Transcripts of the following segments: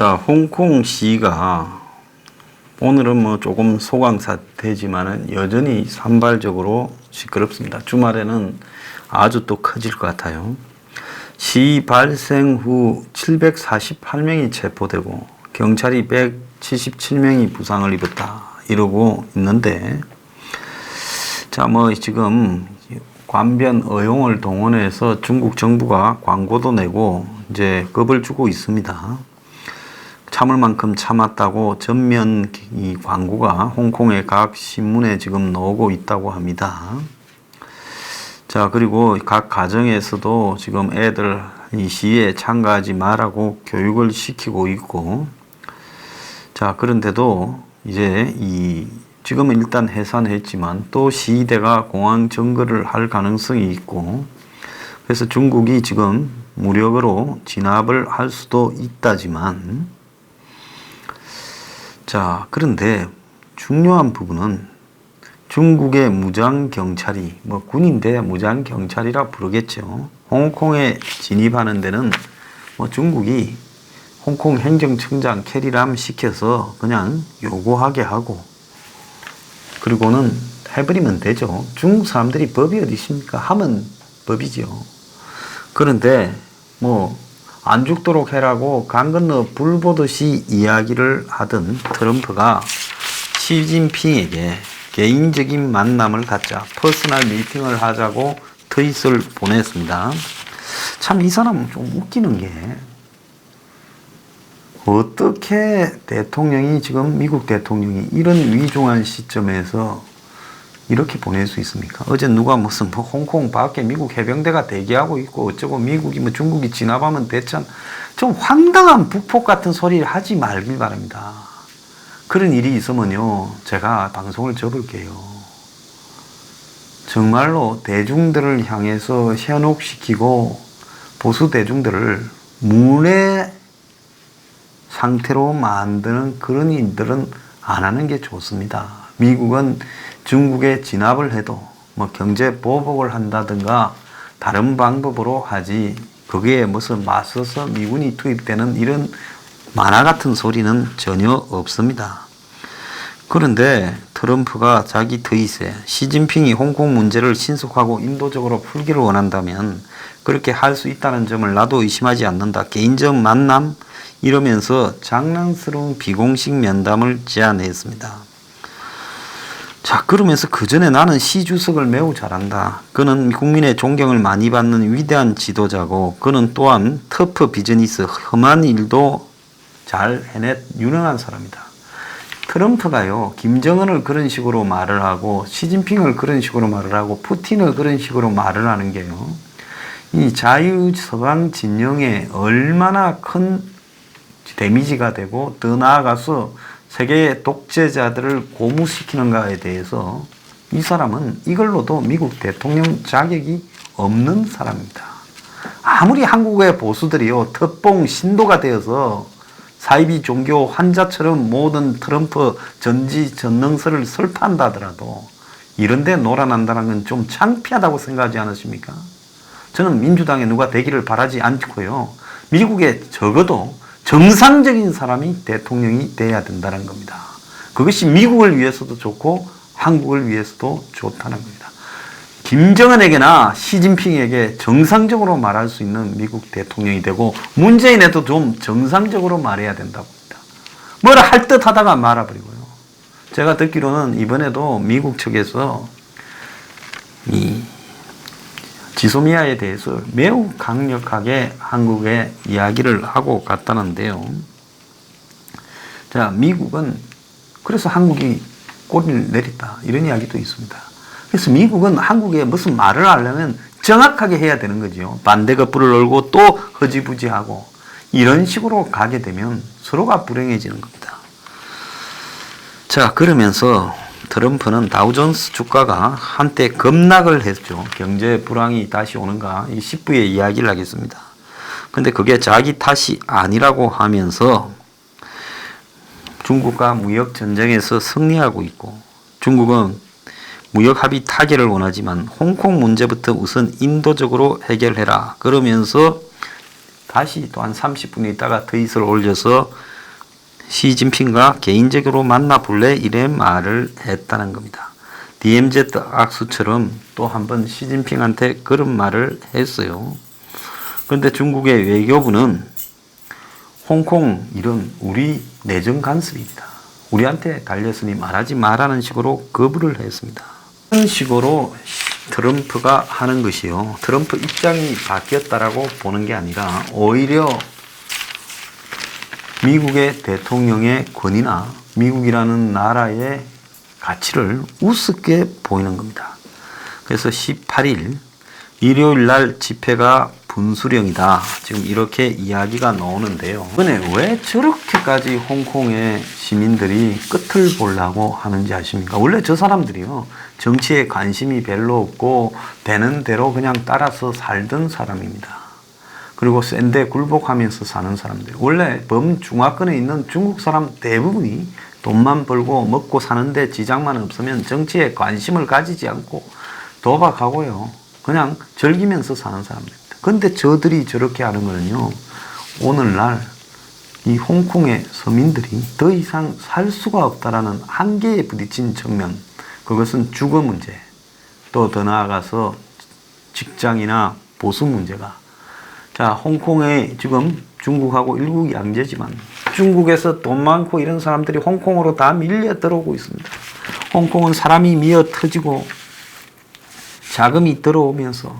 자, 홍콩시가 오늘은 뭐 조금 소강 사태지만은 여전히 산발적으로 시끄럽습니다. 주말에는 아주 또 커질 것 같아요. 시 발생 후 748명이 체포되고 경찰이 177명이 부상을 입었다 이러고 있는데, 자, 뭐 지금 관변 어용을 동원해서 중국 정부가 광고도 내고 이제 겁을 주고 있습니다. 참을 만큼 참았다고 전면 이 광고가 홍콩의 각 신문에 지금 나오고 있다고 합니다. 자, 그리고 각 가정에서도 지금 애들 이 시위에 참가하지 말라고 교육을 시키고 있고, 자, 그런데도 이제 지금은 일단 해산했지만 또 시위대가 공항 점거를 할 가능성이 있고, 그래서 중국이 지금 무력으로 진압을 할 수도 있다지만, 자, 그런데 중요한 부분은 중국의 무장경찰이, 뭐 군인데 무장경찰이라 부르겠죠. 홍콩에 진입하는 데는 뭐 중국이 홍콩 행정청장 캐리람 시켜서 그냥 요구하게 하고, 그리고는 해버리면 되죠. 중국 사람들이 법이 어디 있습니까? 하면 법이죠. 그런데 뭐 안 죽도록 해라고 강 건너 불 보듯이 이야기를 하던 트럼프가 시진핑에게 개인적인 만남을 갖자, 퍼스널 미팅을 하자고 트윗을 보냈습니다. 참 이 사람은 좀 웃기는 게, 어떻게 대통령이 지금 미국 대통령이 이런 위중한 시점에서 이렇게 보낼 수 있습니까? 어제 누가 무슨 뭐 홍콩 밖에 미국 해병대가 대기하고 있고 어쩌고 미국이 뭐 중국이 진압하면 됐잖아. 좀 황당한 북폭 같은 소리를 하지 말길 바랍니다. 그런 일이 있으면요, 제가 방송을 접을게요. 정말로 대중들을 향해서 현혹시키고 보수 대중들을 문외 상태로 만드는 그런 일들은 안 하는 게 좋습니다. 미국은 중국에 진압을 해도 뭐 경제 보복을 한다든가 다른 방법으로 하지, 거기에 무슨 맞서서 미군이 투입되는 이런 만화 같은 소리는 전혀 없습니다. 그런데 트럼프가 자기 트윗에 시진핑이 홍콩 문제를 신속하고 인도적으로 풀기를 원한다면 그렇게 할 수 있다는 점을 나도 의심하지 않는다. 개인적 만남? 이러면서 장난스러운 비공식 면담을 제안했습니다. 자, 그러면서 그 전에 나는 시 주석을 매우 잘한다. 그는 국민의 존경을 많이 받는 위대한 지도자고, 그는 또한 터프 비즈니스, 험한 일도 잘 해낸 유능한 사람이다. 트럼프가요, 김정은을 그런 식으로 말을 하고, 시진핑을 그런 식으로 말을 하고, 푸틴을 그런 식으로 말을 하는 게요, 이 자유서방 진영에 얼마나 큰 데미지가 되고, 더 나아가서 세계의 독재자들을 고무시키는가에 대해서 이 사람은 이걸로도 미국 대통령 자격이 없는 사람입니다. 아무리 한국의 보수들이요,特봉 신도가 되어서 사이비 종교 환자처럼 모든 트럼프 전지전능설을 설파한다 하더라도 이런 데 놀아난다는 건 좀 창피하다고 생각하지 않으십니까? 저는 민주당에 누가 되기를 바라지 않고요, 미국에 적어도 정상적인 사람이 대통령이 돼야 된다는 겁니다. 그것이 미국을 위해서도 좋고 한국을 위해서도 좋다는 겁니다. 김정은에게나 시진핑에게 정상적으로 말할 수 있는 미국 대통령이 되고, 문재인에도 좀 정상적으로 말해야 된다고 합니다. 뭐라 할 듯 하다가 말아버리고요. 제가 듣기로는 이번에도 미국 측에서 이 지소미아에 대해서 매우 강력하게 한국에 이야기를 하고 갔다는데요. 자, 미국은 그래서 한국이 꼬리를 내렸다 이런 이야기도 있습니다. 그래서 미국은 한국에 무슨 말을 하려면 정확하게 해야 되는 거죠. 반대급부를 열고 또 허지부지하고 이런 식으로 가게 되면 서로가 불행해지는 겁니다. 자, 그러면서 트럼프는 다우존스 주가가 한때 급락을 했죠. 경제 불황이 다시 오는가, 이 10부에 이야기를 하겠습니다. 근데 그게 자기 탓이 아니라고 하면서 중국과 무역 전쟁에서 승리하고 있고, 중국은 무역 합의 타결을 원하지만 홍콩 문제부터 우선 인도적으로 해결해라. 그러면서 다시 또 한 30분 있다가 트윗을 올려서 시진핑과 개인적으로 만나볼래? 이래 말을 했다는 겁니다. DMZ 악수처럼 또 한 번 시진핑한테 그런 말을 했어요. 그런데 중국의 외교부는 홍콩 이런 우리 내정 간섭입니다. 우리한테 달렸으니 말하지 말라는 식으로 거부를 했습니다. 이런 식으로 트럼프가 하는 것이요. 트럼프 입장이 바뀌었다라고 보는 게 아니라 오히려 미국의 대통령의 권위나 미국이라는 나라의 가치를 우습게 보이는 겁니다. 그래서 18일 일요일 날 집회가 분수령이다. 지금 이렇게 이야기가 나오는데요. 이번에 왜 저렇게까지 홍콩의 시민들이 끝을 보려고 하는지 아십니까? 원래 저 사람들이요. 정치에 관심이 별로 없고 되는 대로 그냥 따라서 살던 사람입니다. 그리고 센데 굴복하면서 사는 사람들. 원래 범중화권에 있는 중국 사람 대부분이 돈만 벌고 먹고 사는데 지장만 없으면 정치에 관심을 가지지 않고 도박하고요. 그냥 즐기면서 사는 사람들입니다. 근데 저들이 저렇게 하는 거는요. 오늘날 이 홍콩의 서민들이 더 이상 살 수가 없다라는 한계에 부딪힌 측면. 그것은 주거 문제. 또 더 나아가서 직장이나 보수 문제가. 자, 홍콩에 지금 중국하고 일국양제지만 중국에서 돈 많고 이런 사람들이 홍콩으로 다 밀려 들어오고 있습니다. 홍콩은 사람이 미어 터지고 자금이 들어오면서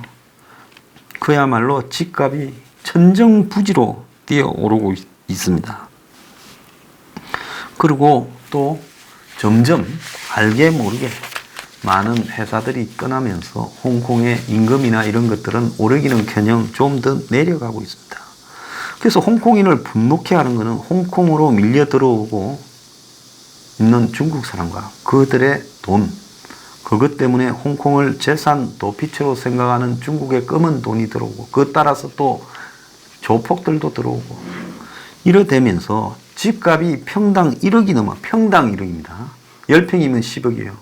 그야말로 집값이 천정부지로 뛰어오르고 있습니다. 그리고 또 점점 알게 모르게 많은 회사들이 떠나면서 홍콩의 임금이나 이런 것들은 오르기는커녕 좀 더 내려가고 있습니다. 그래서 홍콩인을 분노케 하는 것은 홍콩으로 밀려 들어오고 있는 중국 사람과 그들의 돈, 그것 때문에 홍콩을 재산 도피처로 생각하는 중국의 검은 돈이 들어오고 그에 따라서 또 조폭들도 들어오고 이러되면서 집값이 평당 1억이 넘어 평당 1억입니다. 10평이면 10억이에요.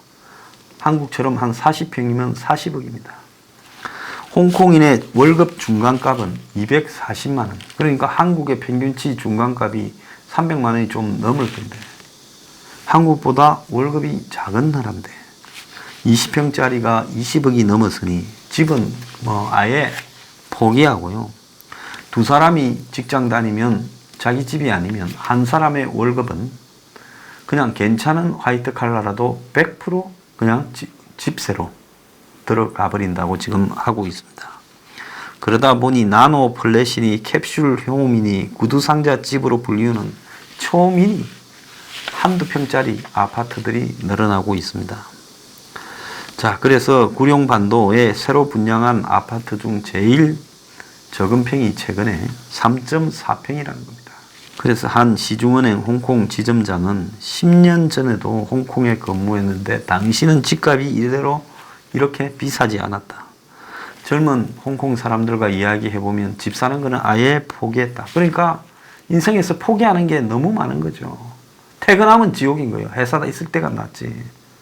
한국처럼 한 40평이면 40억입니다. 홍콩인의 월급 중간값은 240만 원. 그러니까 한국의 평균치 중간값이 300만 원이 좀 넘을 텐데 한국보다 월급이 작은 나라인데 20평짜리가 20억이 넘었으니 집은 뭐 아예 포기하고요. 두 사람이 직장 다니면 자기 집이 아니면 한 사람의 월급은 그냥 괜찮은 화이트 칼라라도 100% 그냥 집세로 들어가 버린다고 지금 하고 있습니다. 그러다 보니 나노 플래시니 캡슐 효미니 구두상자 집으로 불리우는 초미니 한두 평짜리 아파트들이 늘어나고 있습니다. 자, 그래서 구룡반도에 새로 분양한 아파트 중 제일 적은 평이 최근에 3.4평이라는 겁니다. 그래서 한 시중은행 홍콩 지점장은 10년 전에도 홍콩에 근무했는데 당시는 집값이 이대로 이렇게 비싸지 않았다. 젊은 홍콩 사람들과 이야기해보면 집 사는 거는 아예 포기했다. 그러니까 인생에서 포기하는 게 너무 많은 거죠. 퇴근하면 지옥인 거예요. 회사에 있을 때가 낫지.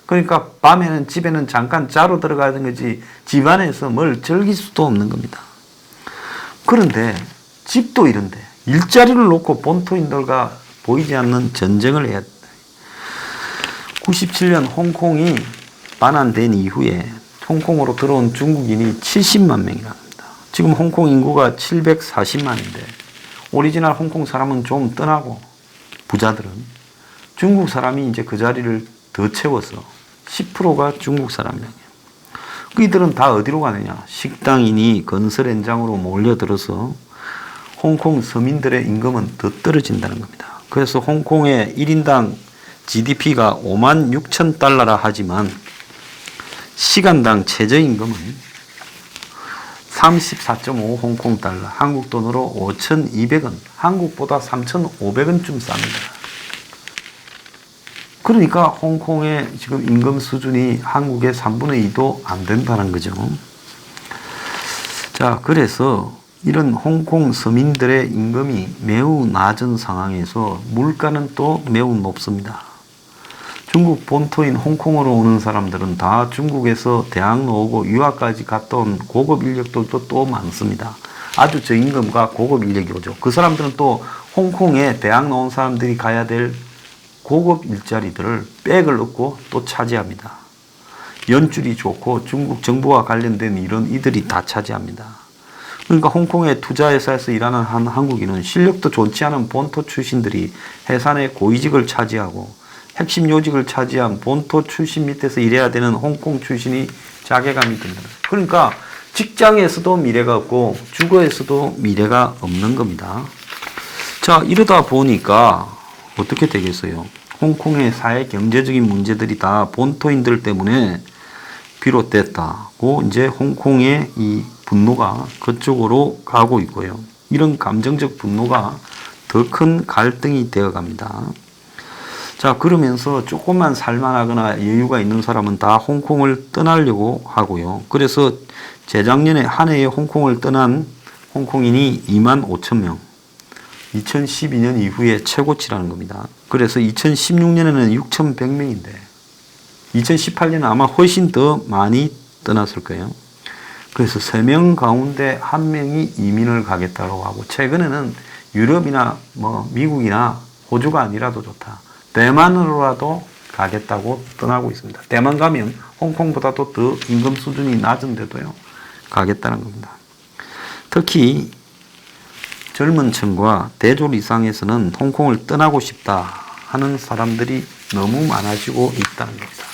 그러니까 밤에는 집에는 잠깐 자러 들어가는 거지 집안에서 뭘 즐길 수도 없는 겁니다. 그런데 집도 이런데 일자리를 놓고 본토인들과 보이지 않는 전쟁을 해야 된다. 97년 홍콩이 반환된 이후에 홍콩으로 들어온 중국인이 70만 명이랍니다. 지금 홍콩 인구가 740만인데 오리지널 홍콩 사람은 좀 떠나고 부자들은 중국 사람이 이제 그 자리를 더 채워서 10%가 중국 사람이에요. 그들은 다 어디로 가느냐? 식당이니 건설 현장으로 몰려들어서 홍콩 서민들의 임금은 더 떨어진다는 겁니다. 그래서 홍콩의 1인당 GDP가 5만 6천 달러라 하지만 시간당 최저임금은 34.5 홍콩 달러, 한국 돈으로 5,200원, 한국보다 3,500원쯤 쌉니다. 그러니까 홍콩의 지금 임금 수준이 한국의 3분의 2도 안 된다는 거죠. 자, 그래서 이런 홍콩 서민들의 임금이 매우 낮은 상황에서 물가는 또 매우 높습니다. 중국 본토인 홍콩으로 오는 사람들은 다 중국에서 대학 나오고 유학까지 갔다 온 고급 인력들도 또 많습니다. 아주 저임금과 고급 인력이 오죠. 그 사람들은 또 홍콩에 대학 나온 사람들이 가야 될 고급 일자리들을 백을 얻고 또 차지합니다. 연줄이 좋고 중국 정부와 관련된 이런 이들이 다 차지합니다. 그러니까 홍콩의 투자회사에서 일하는 한 한국인은 실력도 좋지 않은 본토 출신들이 해산의 고위직을 차지하고 핵심 요직을 차지한 본토 출신 밑에서 일해야 되는 홍콩 출신이 자괴감이 듭니다. 그러니까 직장에서도 미래가 없고 주거에서도 미래가 없는 겁니다. 자, 이러다 보니까 어떻게 되겠어요? 홍콩의 사회 경제적인 문제들이 다 본토인들 때문에 비롯됐다고 이제 홍콩의 이 분노가 그쪽으로 가고 있고요. 이런 감정적 분노가 더 큰 갈등이 되어 갑니다. 자, 그러면서 조금만 살만하거나 여유가 있는 사람은 다 홍콩을 떠나려고 하고요. 그래서 재작년에 한 해에 홍콩을 떠난 홍콩인이 25,000명. 2012년 이후에 최고치라는 겁니다. 그래서 2016년에는 6,100명인데 2018년은 아마 훨씬 더 많이 떠났을 거예요. 그래서 3명 가운데 1명이 이민을 가겠다고 하고 최근에는 유럽이나 미국이나 호주가 아니라도 좋다. 대만으로라도 가겠다고 떠나고 있습니다. 대만 가면 홍콩보다도 더 임금 수준이 낮은데도요. 가겠다는 겁니다. 특히 젊은 층과 대졸 이상에서는 홍콩을 떠나고 싶다 하는 사람들이 너무 많아지고 있다는 겁니다.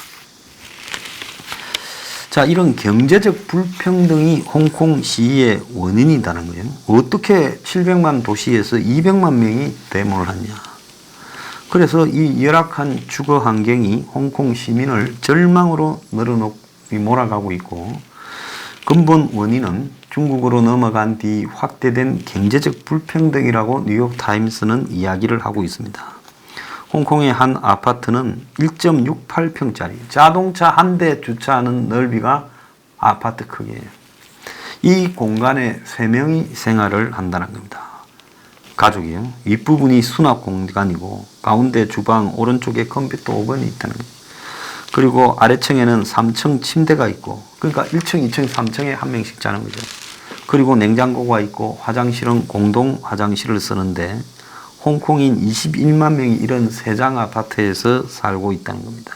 자, 이런 경제적 불평등이 홍콩 시위의 원인이라는 거예요. 어떻게 700만 도시에서 200만 명이 데모를 하냐. 그래서 이 열악한 주거 환경이 홍콩 시민을 절망으로 몰아가고 있고 근본 원인은 중국으로 넘어간 뒤 확대된 경제적 불평등이라고 뉴욕타임스는 이야기를 하고 있습니다. 홍콩의 한 아파트는 1.68평짜리 자동차 한 대 주차하는 넓이가 아파트 크기예요. 이 공간에 3명이 생활을 한다는 겁니다. 가족이에요. 윗부분이 수납 공간이고 가운데 주방, 오른쪽에 컴퓨터 5번이 있다는 거예요. 그리고 아래층에는 3층 침대가 있고 그러니까 1층, 2층, 3층에 한 명씩 자는 거죠. 그리고 냉장고가 있고 화장실은 공동 화장실을 쓰는데 홍콩인 21만 명이 이런 3장 아파트에서 살고 있다는 겁니다.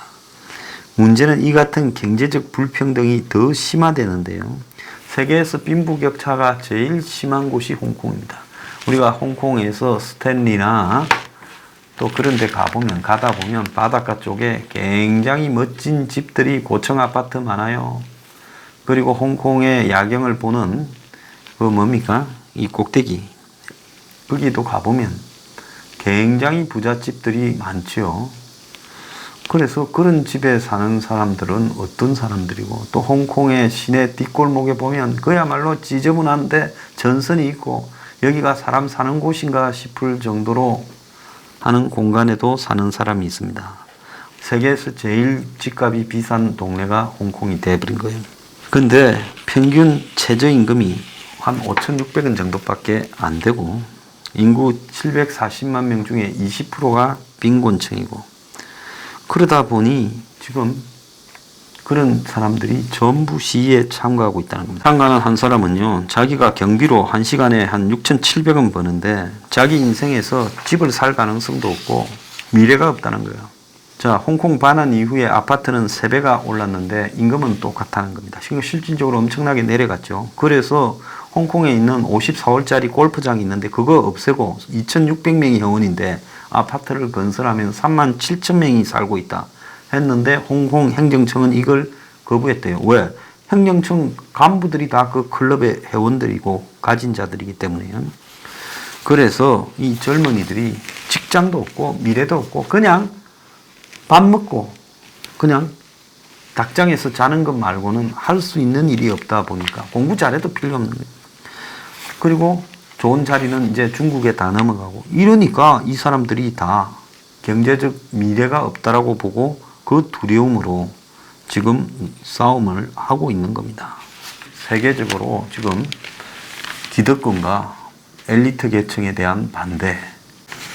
문제는 이 같은 경제적 불평등이 더 심화되는데요. 세계에서 빈부격차가 제일 심한 곳이 홍콩입니다. 우리가 홍콩에서 스탠리나 또 그런 데 가다 보면 바닷가 쪽에 굉장히 멋진 집들이 고층 아파트 많아요. 그리고 홍콩의 야경을 보는 이 꼭대기 거기도 가보면 굉장히 부잣집들이 많죠. 그래서 그런 집에 사는 사람들은 어떤 사람들이고 또 홍콩의 시내 뒷골목에 보면 그야말로 지저분한데 전선이 있고 여기가 사람 사는 곳인가 싶을 정도로 하는 공간에도 사는 사람이 있습니다. 세계에서 제일 집값이 비싼 동네가 홍콩이 돼버린 거예요. 근데 평균 최저임금이 한 5,600원 정도밖에 안 되고 인구 740만 명 중에 20%가 빈곤층이고 그러다 보니 지금 그런 사람들이 전부 시위에 참가하고 있다는 겁니다. 참가하는 한 사람은요, 자기가 경비로 1시간에 한 6,700원 버는데 자기 인생에서 집을 살 가능성도 없고 미래가 없다는 거예요. 자, 홍콩 반환 이후에 아파트는 3배가 올랐는데 임금은 똑같다는 겁니다. 실질적으로 엄청나게 내려갔죠. 그래서 홍콩에 있는 54홀짜리 골프장이 있는데 그거 없애고 2,600명이 회원인데 아파트를 건설하면 37,000명이 살고 있다 했는데 홍콩 행정청은 이걸 거부했대요. 왜? 행정청 간부들이 다 그 클럽의 회원들이고 가진 자들이기 때문에요. 그래서 이 젊은이들이 직장도 없고 미래도 없고 그냥 밥 먹고 그냥 닭장에서 자는 것 말고는 할 수 있는 일이 없다 보니까 공부 잘해도 필요 없는 거예요. 그리고 좋은 자리는 이제 중국에 다 넘어가고 이러니까 이 사람들이 다 경제적 미래가 없다라고 보고 그 두려움으로 지금 싸움을 하고 있는 겁니다. 세계적으로 지금 기득권과 엘리트 계층에 대한 반대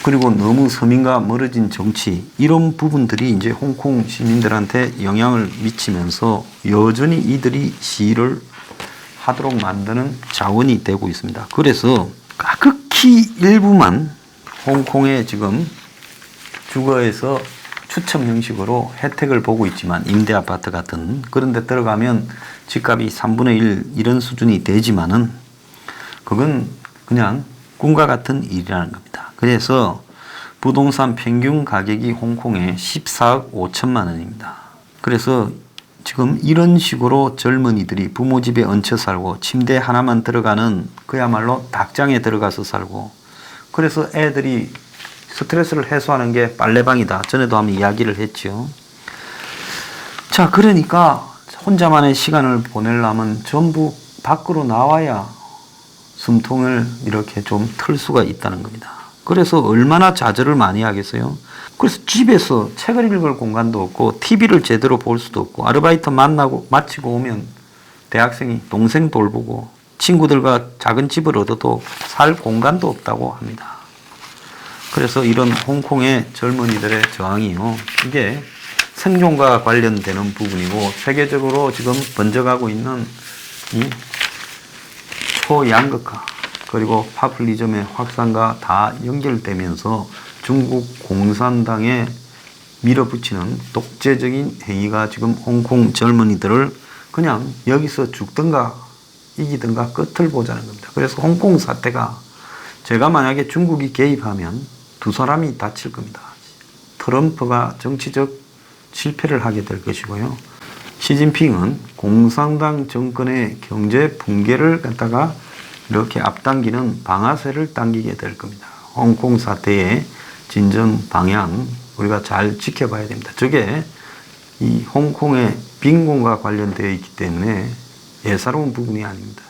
그리고 너무 서민과 멀어진 정치 이런 부분들이 이제 홍콩 시민들한테 영향을 미치면서 여전히 이들이 시위를 하도록 만드는 자원이 되고 있습니다. 그래서 극히 일부만 홍콩에 지금 주거에서 추첨 형식으로 혜택을 보고 있지만, 임대 아파트 같은 그런 데 들어가면 집값이 3분의 1 이런 수준이 되지만은 그건 그냥 꿈과 같은 일이라는 겁니다. 그래서 부동산 평균 가격이 홍콩에 14억 5천만 원입니다. 그래서 지금 이런 식으로 젊은이들이 부모 집에 얹혀 살고 침대 하나만 들어가는 그야말로 닭장에 들어가서 살고, 그래서 애들이 스트레스를 해소하는 게 빨래방이다. 전에도 한번 이야기를 했죠. 자, 그러니까 혼자만의 시간을 보내려면 전부 밖으로 나와야 숨통을 이렇게 좀 틀 수가 있다는 겁니다. 그래서 얼마나 좌절을 많이 하겠어요. 그래서 집에서 책을 읽을 공간도 없고 TV를 제대로 볼 수도 없고, 아르바이트 마치고 오면 대학생이 동생 돌보고 친구들과 작은 집을 얻어도 살 공간도 없다고 합니다. 그래서 이런 홍콩의 젊은이들의 저항이요, 이게 생존과 관련되는 부분이고, 세계적으로 지금 번져가고 있는 이 초양극화 그리고 파퓰리즘의 확산과 다 연결되면서 중국 공산당에 밀어붙이는 독재적인 행위가 지금 홍콩 젊은이들을 그냥 여기서 죽든가 이기든가 끝을 보자는 겁니다. 그래서 홍콩 사태가, 제가 만약에 중국이 개입하면 두 사람이 다칠 겁니다. 트럼프가 정치적 실패를 하게 될 것이고요, 시진핑은 공산당 정권의 경제 붕괴를 갖다가 이렇게 앞당기는 방아쇠를 당기게 될 겁니다. 홍콩 사태의 진정 방향 우리가 잘 지켜봐야 됩니다. 저게 이 홍콩의 빈곤과 관련되어 있기 때문에 예사로운 부분이 아닙니다.